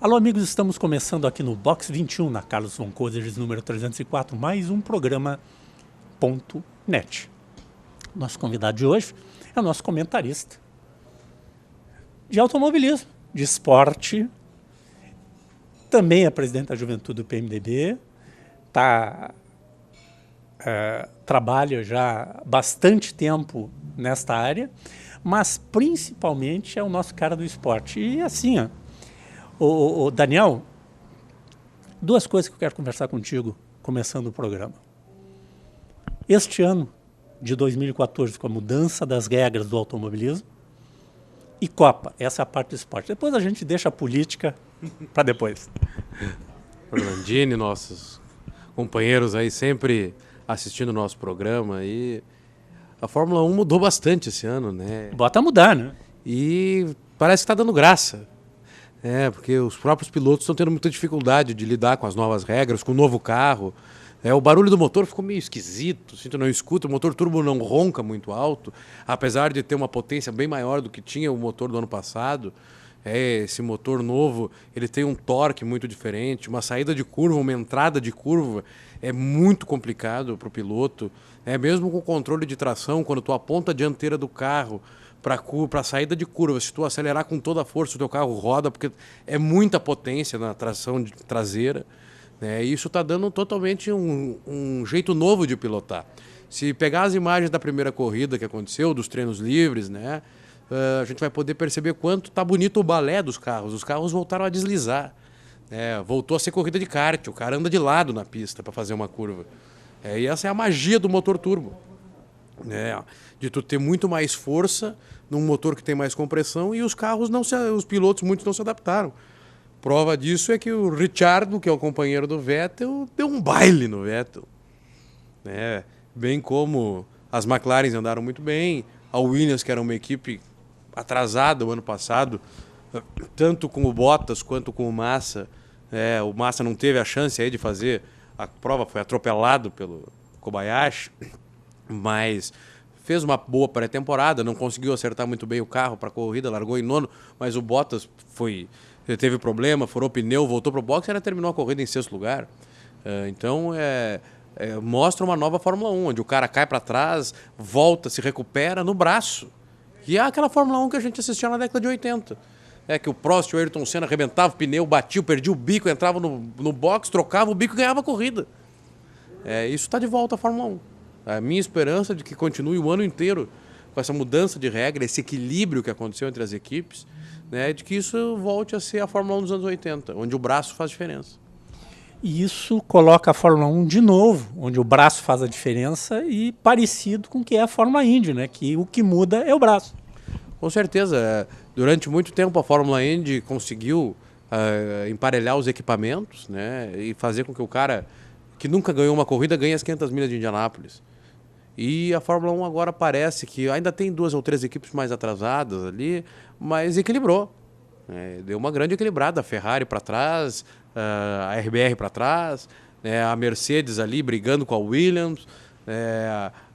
Alô, amigos, estamos começando aqui no Box 21, na Carlos von Coesers, número 304, mais um programa .net. Nosso convidado de hoje é o nosso comentarista de automobilismo, de esporte, também é presidente da juventude do PMDB, trabalha já há bastante tempo nesta área, mas principalmente é o nosso cara do esporte. E assim, o Daniel, duas coisas que eu quero conversar contigo, começando o programa. Este ano de 2014, com a mudança das regras do automobilismo, e Copa, essa é a parte do esporte. Depois a gente deixa a política para depois. Orlandini, nossos companheiros aí sempre assistindo o nosso programa, e a Fórmula 1 mudou bastante esse ano, né? Bota a mudar, né? E parece que está dando graça. Porque os próprios pilotos estão tendo muita dificuldade de lidar com as novas regras, com o novo carro. O barulho do motor ficou meio esquisito, tu não escuta, o motor turbo não ronca muito alto, apesar de ter uma potência bem maior do que tinha o motor do ano passado. Esse motor novo, ele tem um torque muito diferente, uma saída de curva, uma entrada de curva, é muito complicado para o piloto. Mesmo com o controle de tração, quando tu aponta a dianteira do carro para a saída de curva, se tu acelerar com toda a força, o teu carro roda, porque é muita potência na tração traseira. Isso está dando totalmente um jeito novo de pilotar. Se pegar as imagens da primeira corrida que aconteceu, dos treinos livres, a gente vai poder perceber quanto está bonito o balé dos carros. Os carros voltaram a deslizar. Voltou a ser corrida de kart, o cara anda de lado na pista para fazer uma curva. E essa é a magia do motor turbo. De tu ter muito mais força num motor que tem mais compressão, e os pilotos muitos não se adaptaram. Prova disso é que o Ricciardo, que é o companheiro do Vettel, deu um baile no Vettel. Bem como as McLarens andaram muito bem, a Williams, que era uma equipe atrasada o ano passado, tanto com o Bottas quanto com o Massa. O Massa não teve a chance aí de fazer a prova, foi atropelado pelo Kobayashi, mas fez uma boa pré-temporada, não conseguiu acertar muito bem o carro para a corrida, largou em nono, mas o Bottas teve problema, furou pneu, voltou para o boxe e ainda terminou a corrida em sexto lugar. Então, mostra uma nova Fórmula 1, onde o cara cai para trás, volta, se recupera no braço. E é aquela Fórmula 1 que a gente assistia na década de 80. Que o Prost e o Ayrton Senna arrebentavam o pneu, batiam, perdiam o bico, entravam no box, trocavam o bico e ganhavam a corrida. Isso está de volta à Fórmula 1. A minha esperança é de que continue o ano inteiro com essa mudança de regra, esse equilíbrio que aconteceu entre as equipes, de que isso volte a ser a Fórmula 1 dos anos 80, onde o braço faz diferença. E isso coloca a Fórmula 1 de novo, onde o braço faz a diferença, e parecido com o que é a Fórmula Indy, que o que muda é o braço. Com certeza. Durante muito tempo a Fórmula Indy conseguiu emparelhar os equipamentos, e fazer com que o cara que nunca ganhou uma corrida ganhe as 500 milhas de Indianápolis. E a Fórmula 1 agora parece que ainda tem 2 ou 3 equipes mais atrasadas ali, mas equilibrou. Deu uma grande equilibrada. A Ferrari para trás, a RBR para trás, a Mercedes ali brigando com a Williams,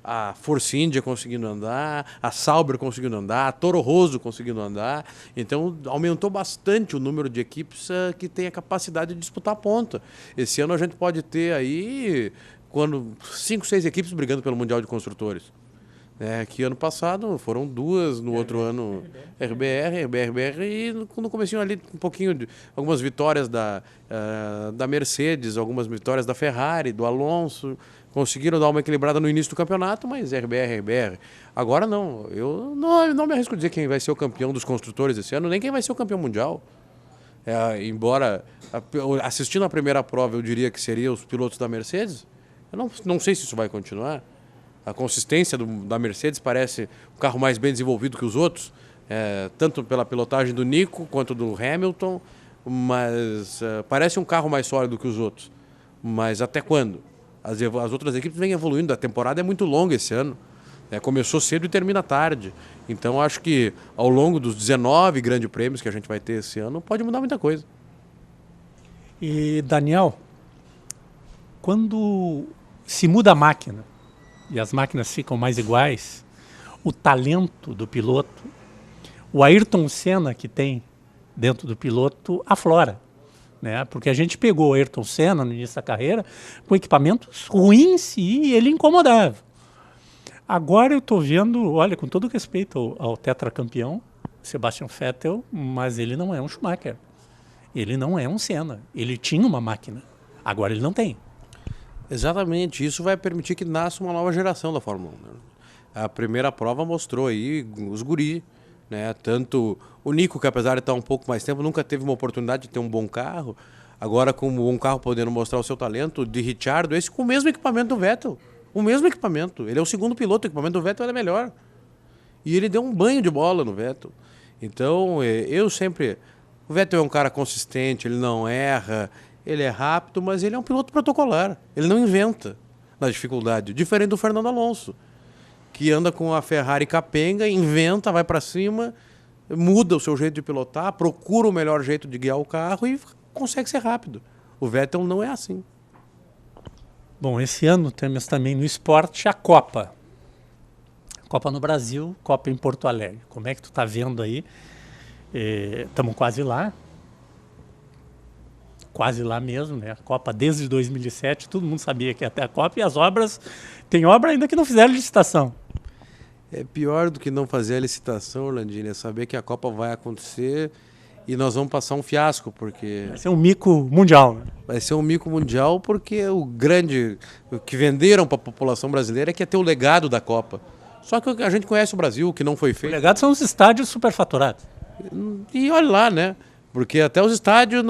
a Force India conseguindo andar, a Sauber conseguindo andar, a Toro Rosso conseguindo andar. Então aumentou bastante o número de equipes que tem a capacidade de disputar a ponta. Esse ano a gente pode ter aí 5, 6 equipes brigando pelo Mundial de Construtores. Que ano passado foram 2, no outro ano RBR, e no comecinho ali um pouquinho de algumas vitórias da Mercedes, algumas vitórias da Ferrari, do Alonso. Conseguiram dar uma equilibrada no início do campeonato, mas RBR. Agora não. Eu não me arrisco a dizer quem vai ser o campeão dos construtores esse ano, nem quem vai ser o campeão mundial. Embora, assistindo a primeira prova, eu diria que seria os pilotos da Mercedes. Eu não sei se isso vai continuar. A consistência da Mercedes parece um carro mais bem desenvolvido que os outros, tanto pela pilotagem do Nico quanto do Hamilton, mas parece um carro mais sólido que os outros. Mas até quando? As outras equipes vêm evoluindo, a temporada é muito longa esse ano. Começou cedo e termina tarde. Então acho que ao longo dos 19 grandes prêmios que a gente vai ter esse ano, pode mudar muita coisa. E Daniel, quando se muda a máquina e as máquinas ficam mais iguais, o talento do piloto, o Ayrton Senna que tem dentro do piloto aflora. né? Porque a gente pegou o Ayrton Senna no início da carreira com equipamentos ruins e ele incomodava. Agora eu estou vendo, olha, com todo respeito ao tetracampeão, Sebastian Vettel, mas ele não é um Schumacher. Ele não é um Senna. Ele tinha uma máquina. Agora ele não tem. Exatamente. Isso vai permitir que nasça uma nova geração da Fórmula 1. Né? A primeira prova mostrou aí os guri, né? Tanto o Nico, que apesar de estar um pouco mais tempo, nunca teve uma oportunidade de ter um bom carro. Agora, com um bom carro podendo mostrar o seu talento, de Ricciardo, esse com o mesmo equipamento do Vettel. O mesmo equipamento. Ele é o segundo piloto, o equipamento do Vettel era melhor. E ele deu um banho de bola no Vettel. Então, eu sempre... O Vettel é um cara consistente, ele não erra, ele é rápido, mas ele é um piloto protocolar. Ele não inventa na dificuldade. Diferente do Fernando Alonso, que anda com a Ferrari capenga, inventa, vai para cima, muda o seu jeito de pilotar, procura o melhor jeito de guiar o carro e consegue ser rápido. O Vettel não é assim. Bom, esse ano temos também no esporte a Copa. Copa no Brasil, Copa em Porto Alegre. Como é que tu tá vendo aí? Estamos quase lá. Quase lá mesmo, né? A Copa desde 2007, todo mundo sabia que ia ter a Copa e as obras... Tem obra ainda que não fizeram licitação. É pior do que não fazer a licitação, Orlandinho, é saber que a Copa vai acontecer e nós vamos passar um fiasco, porque... Vai ser um mico mundial, né? Vai ser um mico mundial porque o que venderam para a população brasileira é que ia ter o legado da Copa. Só que a gente conhece o Brasil, o que não foi feito. O legado são os estádios superfaturados. E olha lá, né? Porque até os estádios,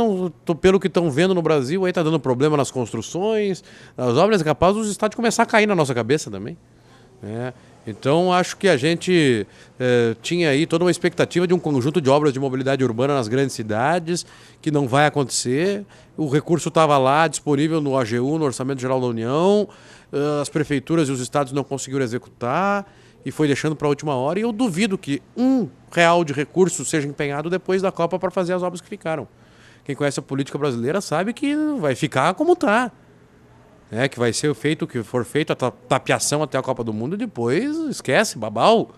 pelo que estão vendo no Brasil, aí tá dando problema nas construções, nas obras, é capaz dos estádios começar a cair na nossa cabeça também. Né? Então, acho que a gente tinha aí toda uma expectativa de um conjunto de obras de mobilidade urbana nas grandes cidades, que não vai acontecer. O recurso estava lá, disponível no AGU, no Orçamento Geral da União, as prefeituras e os estados não conseguiram executar e foi deixando para a última hora. E eu duvido que R$1 de recurso seja empenhado depois da Copa para fazer as obras que ficaram. Quem conhece a política brasileira sabe que vai ficar como está. Que vai ser feito o que for feito, a tapeação até a Copa do Mundo, e depois esquece, babau.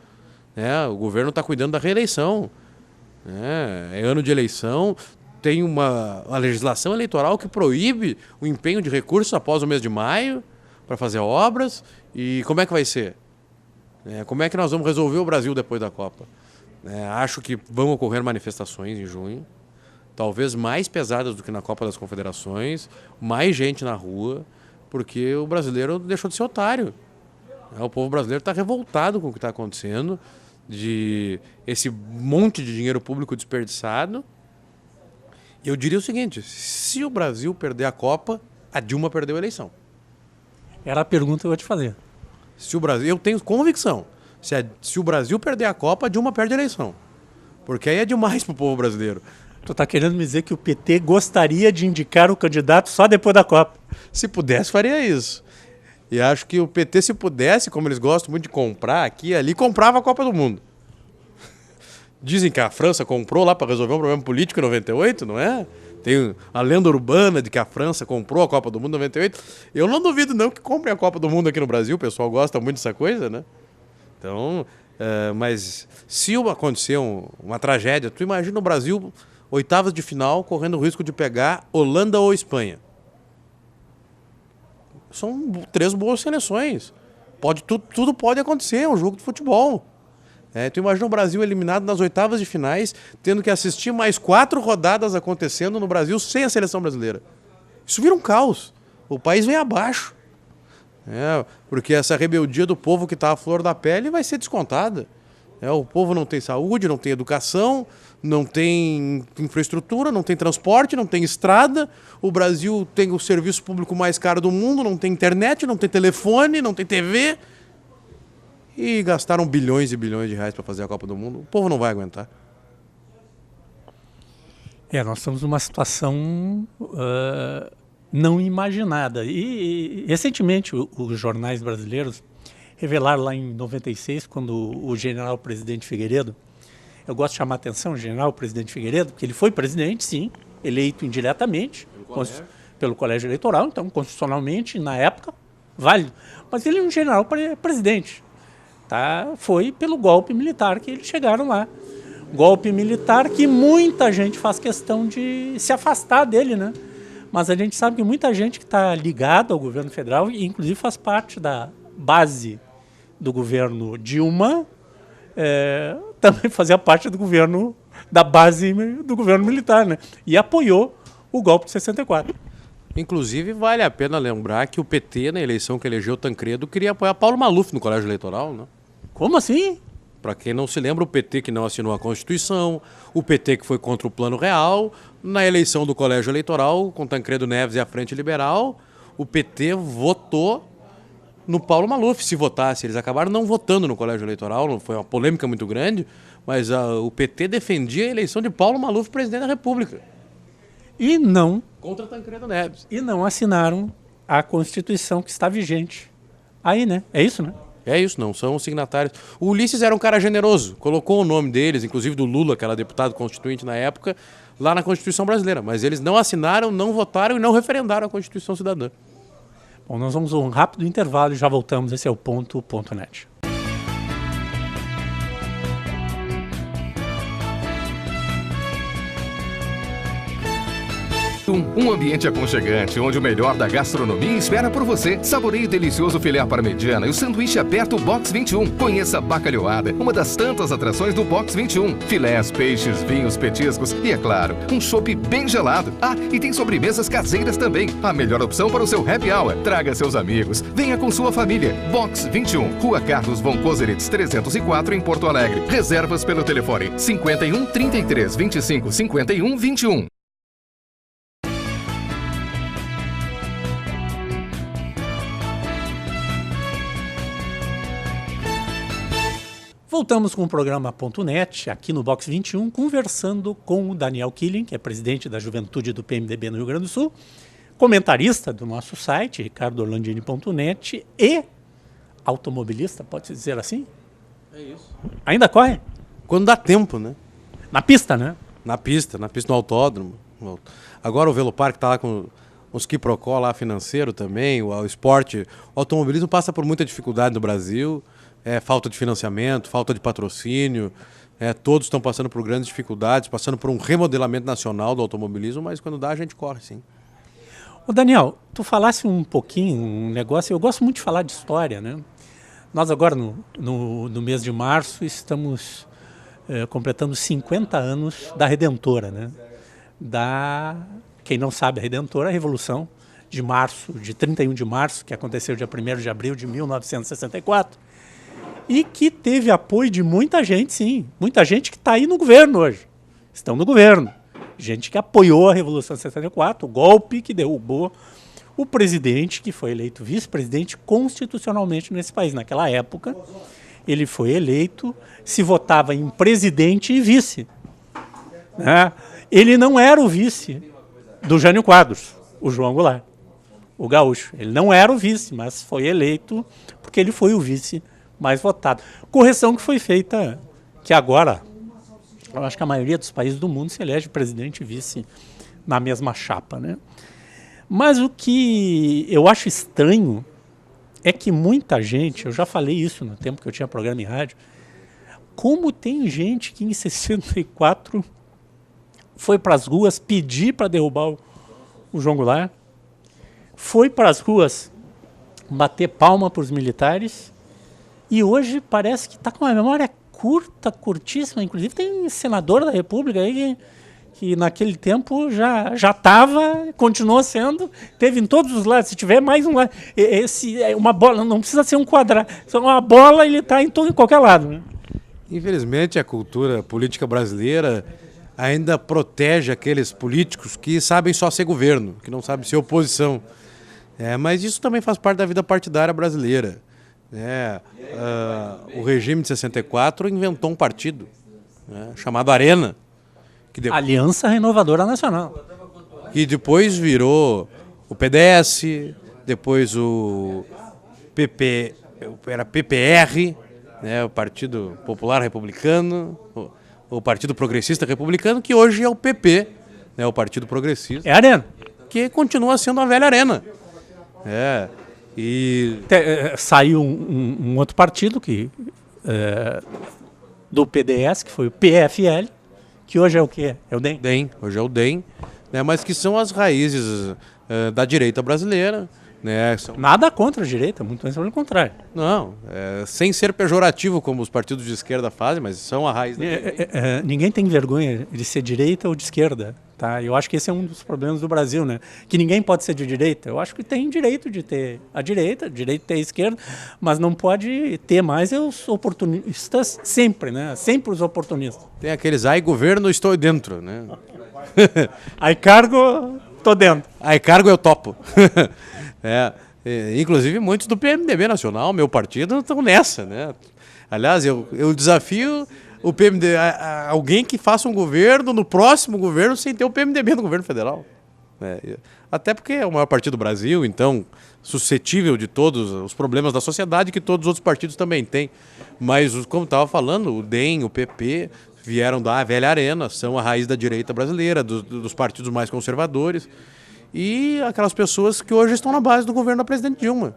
O governo está cuidando da reeleição. É ano de eleição, tem uma legislação eleitoral que proíbe o empenho de recursos após o mês de maio para fazer obras. E como é que vai ser? Como é que nós vamos resolver o Brasil depois da Copa? Acho que vão ocorrer manifestações em junho, talvez mais pesadas do que na Copa das Confederações, mais gente na rua, porque o brasileiro deixou de ser otário. O povo brasileiro está revoltado com o que está acontecendo, de esse monte de dinheiro público desperdiçado. E eu diria o seguinte, se o Brasil perder a Copa, a Dilma perdeu a eleição. Era a pergunta que eu ia te fazer. Eu tenho convicção, se o Brasil perder a Copa, a Dilma perde a eleição. Porque aí é demais para o povo brasileiro. Tu está querendo me dizer que o PT gostaria de indicar o candidato só depois da Copa? Se pudesse, faria isso. E acho que o PT, se pudesse, como eles gostam muito de comprar aqui e ali, comprava a Copa do Mundo. Dizem que a França comprou lá para resolver um problema político em 98, não é? Tem a lenda urbana de que a França comprou a Copa do Mundo em 98. Eu não duvido não que comprem a Copa do Mundo aqui no Brasil, o pessoal gosta muito dessa coisa, né? Então, mas se acontecer uma tragédia, tu imagina o Brasil, oitavas de final, correndo o risco de pegar Holanda ou Espanha. São 3 boas seleções. Tudo pode acontecer, é um jogo de futebol. Tu imagina o Brasil eliminado nas oitavas de finais, tendo que assistir mais 4 rodadas acontecendo no Brasil sem a seleção brasileira. Isso vira um caos. O país vem abaixo. Porque essa rebeldia do povo que está à flor da pele vai ser descontada. O povo não tem saúde, não tem educação, não tem infraestrutura, não tem transporte, não tem estrada. O Brasil tem o serviço público mais caro do mundo, não tem internet, não tem telefone, não tem TV. E gastaram bilhões e bilhões de reais para fazer a Copa do Mundo. O povo não vai aguentar. Nós estamos numa situação não imaginada. E recentemente os jornais brasileiros revelaram lá em 96, quando o general presidente Figueiredo, eu gosto de chamar a atenção, o general presidente Figueiredo, porque ele foi presidente, sim, eleito indiretamente pelo colégio eleitoral, então constitucionalmente, na época, válido. Mas ele é um general presidente. Foi pelo golpe militar que eles chegaram lá. golpe militar que muita gente faz questão de se afastar dele, né? Mas a gente sabe que muita gente que está ligada ao governo federal, e inclusive faz parte da base do governo Dilma, também fazia parte do governo, da base do governo militar, né? E apoiou o golpe de 64. Inclusive, vale a pena lembrar que o PT, na eleição que elegeu Tancredo, queria apoiar Paulo Maluf no colégio eleitoral, né? Como assim? Para quem não se lembra, o PT que não assinou a Constituição, o PT que foi contra o Plano Real, na eleição do colégio eleitoral, com Tancredo Neves e a Frente Liberal, o PT votou no Paulo Maluf, se votasse. Eles acabaram não votando no colégio eleitoral, foi uma polêmica muito grande, mas o PT defendia a eleição de Paulo Maluf presidente da República. E não. Contra Tancredo Neves. E não assinaram a Constituição que está vigente. Aí, né? É isso, né? É isso, não são signatários. O Ulisses era um cara generoso, colocou o nome deles, inclusive do Lula, que era deputado constituinte na época, lá na Constituição brasileira. Mas eles não assinaram, não votaram e não referendaram a Constituição Cidadã. Bom, nós vamos a um rápido intervalo e já voltamos. Esse é o Ponto.net. Um ambiente aconchegante, onde o melhor da gastronomia espera por você. Saboreie o delicioso filé parmegiana e o sanduíche aberto Box 21. Conheça a bacalhoada, uma das tantas atrações do Box 21. Filés, peixes, vinhos, petiscos e, é claro, um chopp bem gelado. Ah, e tem sobremesas caseiras também. A melhor opção para o seu happy hour. Traga seus amigos. Venha com sua família. Box 21, Rua Carlos von Koseritz, 304, em Porto Alegre. Reservas pelo telefone 51 33 25 51 21. Voltamos com o programa .net, aqui no Box 21, conversando com o Daniel Killing, que é presidente da Juventude do PMDB no Rio Grande do Sul, comentarista do nosso site, ricardorlandini.net, e automobilista, pode-se dizer assim? É isso. Ainda corre? Quando dá tempo, né? Na pista, né? Na pista no autódromo. Agora o Velopark está lá com os quiprocó lá financeiro também, o esporte. O automobilismo passa por muita dificuldade no Brasil. Falta de financiamento, falta de patrocínio, todos estão passando por grandes dificuldades, passando por um remodelamento nacional do automobilismo, mas quando dá a gente corre, sim. Ô Daniel, tu falasse um pouquinho, um negócio, eu gosto muito de falar de história, né? Nós agora, no mês de março, estamos completando 50 anos da Redentora, né? Quem não sabe, a Redentora, a Revolução de Março, de 31 de março, que aconteceu dia 1º de abril de 1964, e que teve apoio de muita gente, sim. Muita gente que está aí no governo hoje. Estão no governo. Gente que apoiou a Revolução de 64, o golpe que derrubou o presidente, que foi eleito vice-presidente constitucionalmente nesse país. Naquela época, ele foi eleito, se votava em presidente e vice. Né? Ele não era o vice do Jânio Quadros, o João Goulart, o gaúcho. Ele não era o vice, mas foi eleito porque ele foi o vice mais votado. Correção que foi feita, que agora, eu acho que a maioria dos países do mundo se elege presidente e vice na mesma chapa, né? Mas o que eu acho estranho é que muita gente, eu já falei isso no tempo que eu tinha programa em rádio, como tem gente que em 64 foi para as ruas pedir para derrubar o João Goulart, foi para as ruas bater palma para os militares, e hoje parece que está com uma memória curtíssima. Inclusive tem senador da República aí que naquele tempo já estava, continuou sendo, teve em todos os lados. Se tiver mais um lado, uma bola, não precisa ser um quadrado, só uma bola, ele está em qualquer lado. Né? Infelizmente a cultura política brasileira ainda protege aqueles políticos que sabem só ser governo, que não sabem ser oposição. Mas isso também faz parte da vida partidária brasileira. O regime de 64 inventou um partido chamado Arena. Aliança Renovadora Nacional. Que depois virou o PDS, depois o PP, era PPR, o Partido Popular Republicano, o Partido Progressista Republicano, que hoje é o PP, o Partido Progressista. É a Arena. Que continua sendo a velha Arena. Saiu um outro partido que do PDS, que foi o PFL, que hoje é o quê? É o DEM? DEM, hoje é o DEM, né, mas que são as raízes da direita brasileira. Né, Nada contra a direita, muito mais pelo contrário. Não, sem ser pejorativo como os partidos de esquerda fazem, mas são a raiz da direita. Ninguém tem vergonha de ser direita ou de esquerda. Tá? Eu acho que esse é um dos problemas do Brasil, né? Que ninguém pode ser de direita. Eu acho que tem direito de ter a direito de ter a esquerda, mas não pode ter mais os oportunistas sempre, né? Sempre os oportunistas. Tem aqueles, ai governo, estou dentro, né? Aí cargo, tô dentro. Aí cargo eu topo. Inclusive muitos do PMDB Nacional, meu partido, estão nessa, né? Aliás, eu desafio o PMDB, alguém que faça um governo no próximo governo sem ter o PMDB no governo federal. Até porque é o maior partido do Brasil, então suscetível de todos os problemas da sociedade que todos os outros partidos também têm. Mas, como estava falando, o DEM, o PP vieram da velha arena, são a raiz da direita brasileira, dos partidos mais conservadores. E aquelas pessoas que hoje estão na base do governo da presidente Dilma.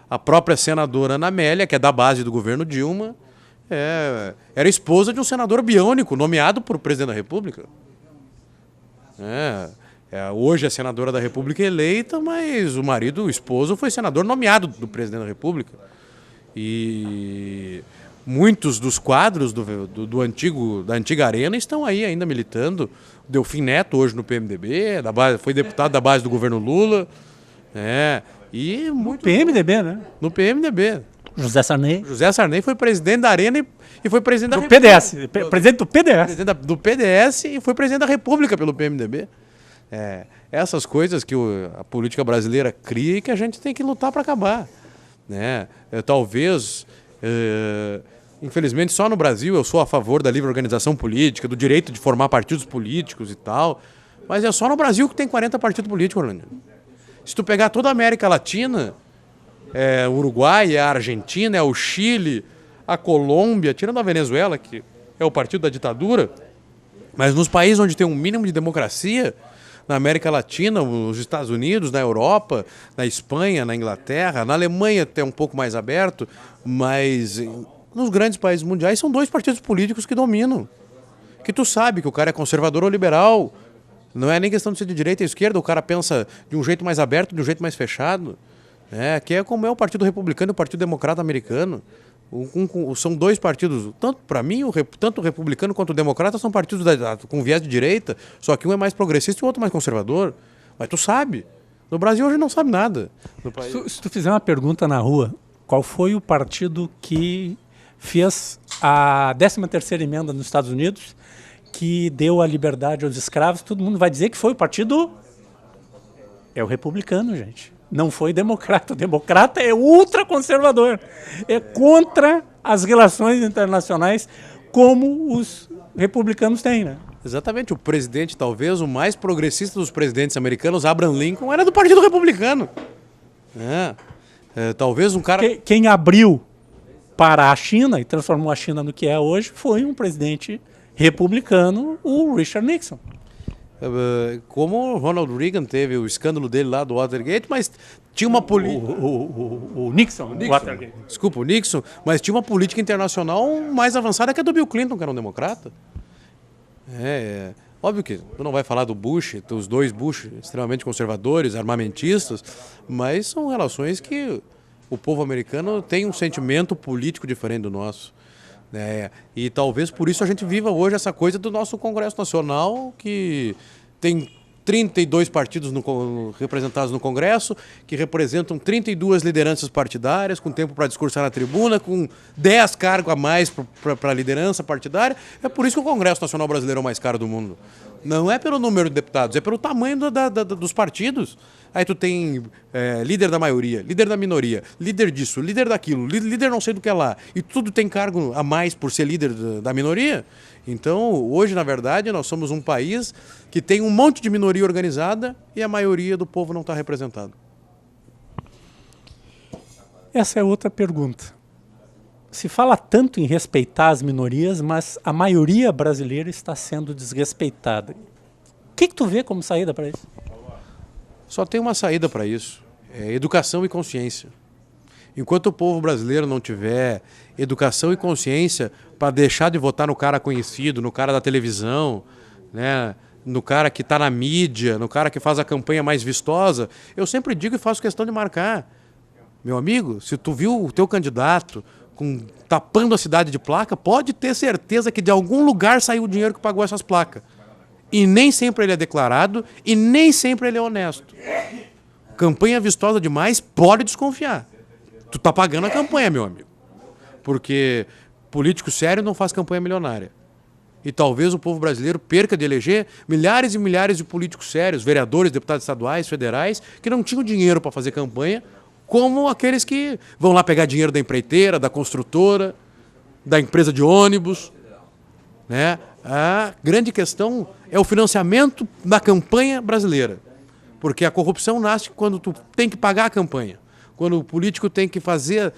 A própria senadora Ana Amélia, que é da base do governo Dilma, era esposa de um senador biônico, nomeado por presidente da República. Hoje é senadora da República eleita, mas o marido, o esposo, foi senador nomeado do presidente da República. E muitos dos quadros da antiga Arena estão aí ainda militando. Delfim Neto, hoje no PMDB, foi deputado da base do governo Lula. E muito... No PMDB, né? No PMDB. José Sarney. José Sarney foi presidente da Arena e foi presidente da República. Presidente do PDS. Presidente do PDS e foi presidente da República pelo PMDB. Essas coisas que a política brasileira cria e que a gente tem que lutar para acabar. Talvez... Infelizmente, só no Brasil eu sou a favor da livre organização política, do direito de formar partidos políticos e tal, mas é só no Brasil que tem 40 partidos políticos, Orlando. Se tu pegar toda a América Latina, o Uruguai, a Argentina, o Chile, a Colômbia, tirando a Venezuela, que é o partido da ditadura, mas nos países onde tem um mínimo de democracia, na América Latina, nos Estados Unidos, na Europa, na Espanha, na Inglaterra, na Alemanha até um pouco mais aberto, mas... Nos grandes países mundiais são 2 partidos políticos que dominam. Que tu sabe que o cara é conservador ou liberal. Não é nem questão de ser de direita ou esquerda, o cara pensa de um jeito mais aberto, de um jeito mais fechado. Que é como é o Partido Republicano e o Partido Democrata americano. São 2 partidos, tanto para mim, tanto o republicano quanto o democrata são partidos com viés de direita, só que um é mais progressista e o outro mais conservador. Mas tu sabe. No Brasil hoje não sabe nada. Se tu fizer uma pergunta na rua, qual foi o partido que fez a 13ª emenda nos Estados Unidos, que deu a liberdade aos escravos, todo mundo vai dizer que foi o partido... É o republicano, gente. Não foi democrata. O democrata é ultraconservador. É contra as relações internacionais como os republicanos têm, né? Exatamente. O presidente, talvez o mais progressista dos presidentes americanos, Abraham Lincoln, era do Partido Republicano. Talvez um cara... Quem abriu para a China e transformou a China no que é hoje foi um presidente republicano, o Richard Nixon. Como o Ronald Reagan teve o escândalo dele lá do Watergate, mas tinha uma política... O Nixon. Watergate. Desculpa, o Nixon, mas tinha uma política internacional mais avançada que a do Bill Clinton, que era um democrata. Óbvio que tu não vai falar do Bush, dos 2 Bush extremamente conservadores, armamentistas, mas são relações que... O povo americano tem um sentimento político diferente do nosso. E talvez por isso a gente viva hoje essa coisa do nosso Congresso Nacional, que tem 32 partidos representados no Congresso, que representam 32 lideranças partidárias, com tempo para discursar na tribuna, com 10 cargos a mais para a liderança partidária. É por isso que o Congresso Nacional Brasileiro é o mais caro do mundo. Não é pelo número de deputados, é pelo tamanho dos partidos. Aí tu tem líder da maioria, líder da minoria, líder disso, líder daquilo, líder não sei do que lá. E tudo tem cargo a mais por ser líder da minoria. Então, hoje, na verdade, nós somos um país que tem um monte de minoria organizada e a maioria do povo não está representado. Essa é outra pergunta. Se fala tanto em respeitar as minorias, mas a maioria brasileira está sendo desrespeitada. O que tu vê como saída para isso? Só tem uma saída para isso, educação e consciência. Enquanto o povo brasileiro não tiver educação e consciência para deixar de votar no cara conhecido, no cara da televisão, né, no cara que está na mídia, no cara que faz a campanha mais vistosa, eu sempre digo e faço questão de marcar. Meu amigo, se tu viu o teu candidato tapando a cidade de placa, pode ter certeza que de algum lugar saiu o dinheiro que pagou essas placas. E nem sempre ele é declarado e nem sempre ele é honesto. Campanha vistosa demais, pode desconfiar. Tu tá pagando a campanha, meu amigo. Porque político sério não faz campanha milionária. E talvez o povo brasileiro perca de eleger milhares e milhares de políticos sérios, vereadores, deputados estaduais, federais, que não tinham dinheiro para fazer campanha, como aqueles que vão lá pegar dinheiro da empreiteira, da construtora, da empresa de ônibus, né? A grande questão é o financiamento da campanha brasileira. Porque a corrupção nasce quando tu tem que pagar a campanha. Quando o político tem que fazer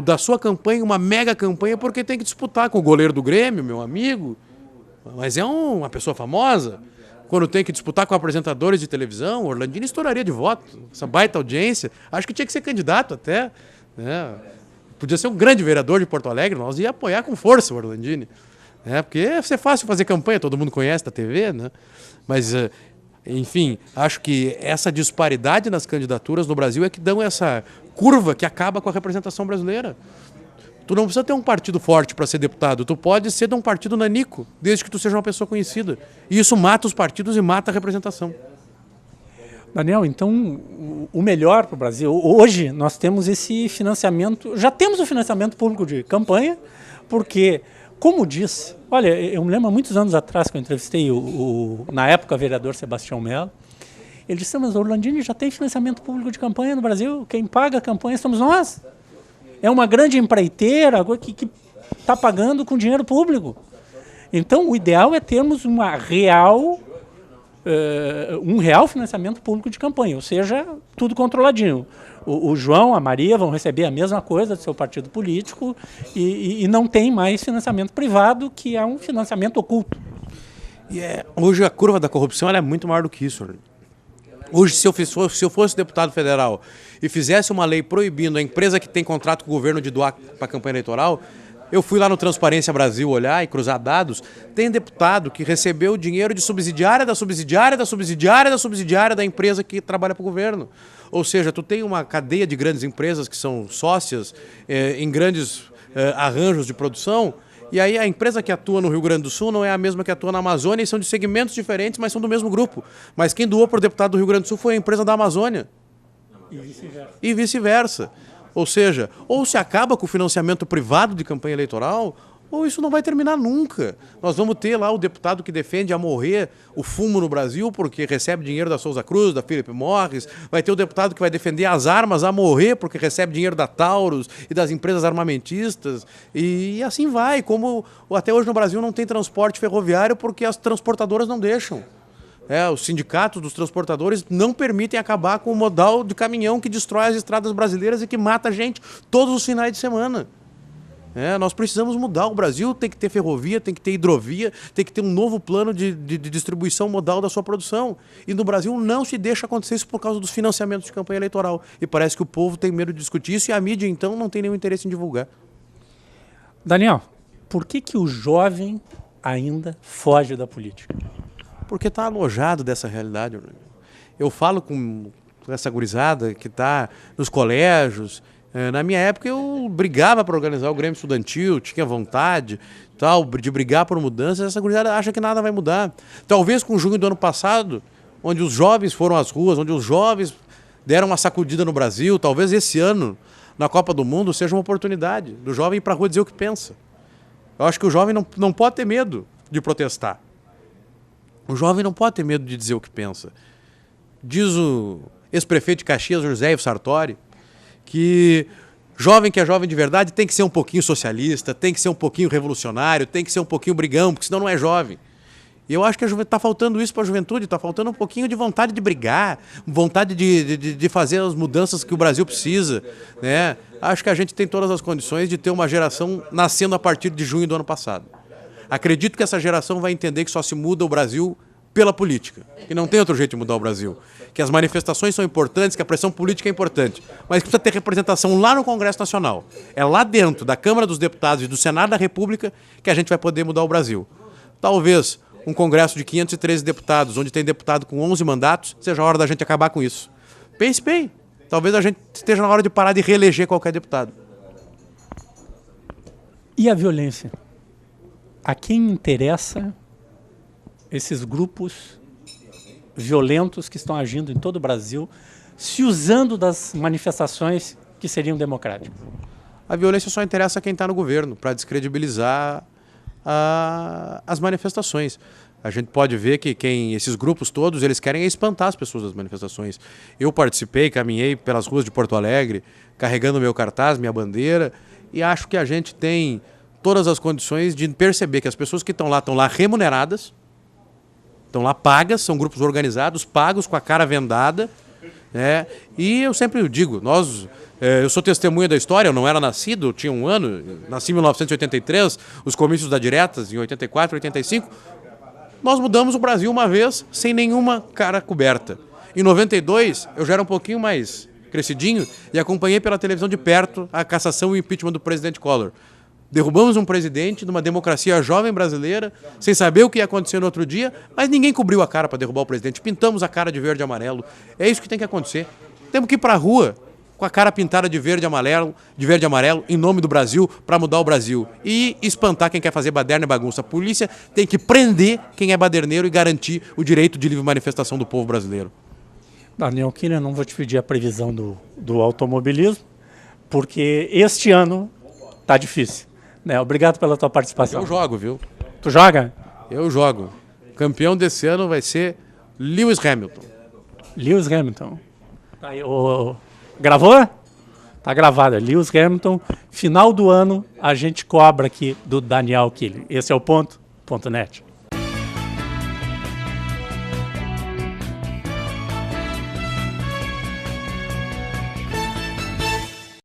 da sua campanha uma mega campanha porque tem que disputar com o goleiro do Grêmio, meu amigo. Mas é uma pessoa famosa. Quando tem que disputar com apresentadores de televisão, o Orlandini estouraria de voto. Essa baita audiência. Acho que tinha que ser candidato até. Né? Podia ser um grande vereador de Porto Alegre. Nós ia apoiar com força o Orlandini. Porque ia ser fácil fazer campanha, todo mundo conhece da TV. Né? Mas, enfim, acho que essa disparidade nas candidaturas no Brasil é que dão essa curva que acaba com a representação brasileira. Tu não precisa ter um partido forte para ser deputado, tu pode ser de um partido nanico, desde que tu seja uma pessoa conhecida. E isso mata os partidos e mata a representação. Daniel, então o melhor para o Brasil, hoje nós temos esse financiamento, já temos o financiamento público de campanha, porque, como disse, olha, eu me lembro há muitos anos atrás que eu entrevistei na época, o vereador Sebastião Mello, ele disse, mas o Orlandini já tem financiamento público de campanha no Brasil, quem paga a campanha somos nós. É uma grande empreiteira que está pagando com dinheiro público. Então, o ideal é termos um real financiamento público de campanha, ou seja, tudo controladinho. O João, a Maria vão receber a mesma coisa do seu partido político e não tem mais financiamento privado, que é um financiamento oculto. Hoje a curva da corrupção ela é muito maior do que isso. Hoje, se eu fosse deputado federal e fizesse uma lei proibindo a empresa que tem contrato com o governo de doar para a campanha eleitoral, eu fui lá no Transparência Brasil olhar e cruzar dados, tem deputado que recebeu dinheiro de subsidiária da subsidiária da subsidiária da subsidiária da empresa que trabalha para o governo. Ou seja, tu tem uma cadeia de grandes empresas que são sócias em grandes arranjos de produção. E aí a empresa que atua no Rio Grande do Sul não é a mesma que atua na Amazônia e são de segmentos diferentes, mas são do mesmo grupo. Mas quem doou para o deputado do Rio Grande do Sul foi a empresa da Amazônia. E vice-versa. Ou seja, ou se acaba com o financiamento privado de campanha eleitoral, ou isso não vai terminar nunca. Nós vamos ter lá o deputado que defende a morrer o fumo no Brasil porque recebe dinheiro da Souza Cruz, da Philip Morris. Vai ter o deputado que vai defender as armas a morrer porque recebe dinheiro da Taurus e das empresas armamentistas. E assim vai. Como até hoje no Brasil não tem transporte ferroviário porque as transportadoras não deixam. Os sindicatos dos transportadores não permitem acabar com o modal de caminhão que destrói as estradas brasileiras e que mata a gente todos os finais de semana. Nós precisamos mudar. O Brasil tem que ter ferrovia, tem que ter hidrovia, tem que ter um novo plano de distribuição modal da sua produção. E no Brasil não se deixa acontecer isso por causa dos financiamentos de campanha eleitoral. E parece que o povo tem medo de discutir isso e a mídia, então, não tem nenhum interesse em divulgar. Daniel, por que o jovem ainda foge da política? Porque está alojado dessa realidade. Eu falo com essa gurizada que está nos colégios. Na minha época eu brigava para organizar o Grêmio Estudantil, tinha vontade de brigar por mudanças. Essa gurizada acha que nada vai mudar. Talvez com junho do ano passado, onde os jovens foram às ruas, onde os jovens deram uma sacudida no Brasil, talvez esse ano, na Copa do Mundo, seja uma oportunidade do jovem ir para a rua dizer o que pensa. Eu acho que o jovem não pode ter medo de protestar. O jovem não pode ter medo de dizer o que pensa. Diz o ex-prefeito de Caxias, José Ivo Sartori, que é jovem de verdade tem que ser um pouquinho socialista, tem que ser um pouquinho revolucionário, tem que ser um pouquinho brigão, porque senão não é jovem. E eu acho que está faltando isso para a juventude, está faltando um pouquinho de vontade de brigar, vontade de fazer as mudanças que o Brasil precisa. Né? Acho que a gente tem todas as condições de ter uma geração nascendo a partir de junho do ano passado. Acredito que essa geração vai entender que só se muda o Brasil pela política, que não tem outro jeito de mudar o Brasil, que as manifestações são importantes, que a pressão política é importante, mas que precisa ter representação lá no Congresso Nacional. É lá dentro da Câmara dos Deputados e do Senado da República que a gente vai poder mudar o Brasil. Talvez um Congresso de 513 deputados, onde tem deputado com 11 mandatos, seja a hora da gente acabar com isso. Pense bem, talvez a gente esteja na hora de parar de reeleger qualquer deputado. E a violência? A quem interessa esses grupos violentos que estão agindo em todo o Brasil, se usando das manifestações que seriam democráticas? A violência só interessa a quem está no governo, para descredibilizar as manifestações. A gente pode ver que esses grupos todos, eles querem espantar as pessoas das manifestações. Eu participei, caminhei pelas ruas de Porto Alegre, carregando meu cartaz, minha bandeira, e acho que a gente tem todas as condições de perceber que as pessoas que estão lá remuneradas, estão lá pagas, são grupos organizados, pagos com a cara vendada, né? E eu sempre digo, eu sou testemunha da história, eu não era nascido, eu tinha 1 ano, nasci em 1983, os comícios da Diretas, em 84, 85, nós mudamos o Brasil uma vez, sem nenhuma cara coberta. Em 92, eu já era um pouquinho mais crescidinho e acompanhei pela televisão de perto a cassação e o impeachment do presidente Collor. Derrubamos um presidente de uma democracia jovem brasileira, sem saber o que ia acontecer no outro dia, mas ninguém cobriu a cara para derrubar o presidente. Pintamos a cara de verde e amarelo. É isso que tem que acontecer. Temos que ir para a rua com a cara pintada de verde e amarelo, em nome do Brasil, para mudar o Brasil. E espantar quem quer fazer baderna e bagunça. A polícia tem que prender quem é baderneiro e garantir o direito de livre manifestação do povo brasileiro. Daniel Kiner, não vou te pedir a previsão do automobilismo, porque este ano tá difícil. Né? Obrigado pela tua participação. Eu jogo, viu? Tu joga? Eu jogo. Campeão desse ano vai ser Lewis Hamilton. Lewis Hamilton. Tá aí, gravou? Tá gravado. Lewis Hamilton. Final do ano a gente cobra aqui do Daniel Killer. Esse é o ponto.net.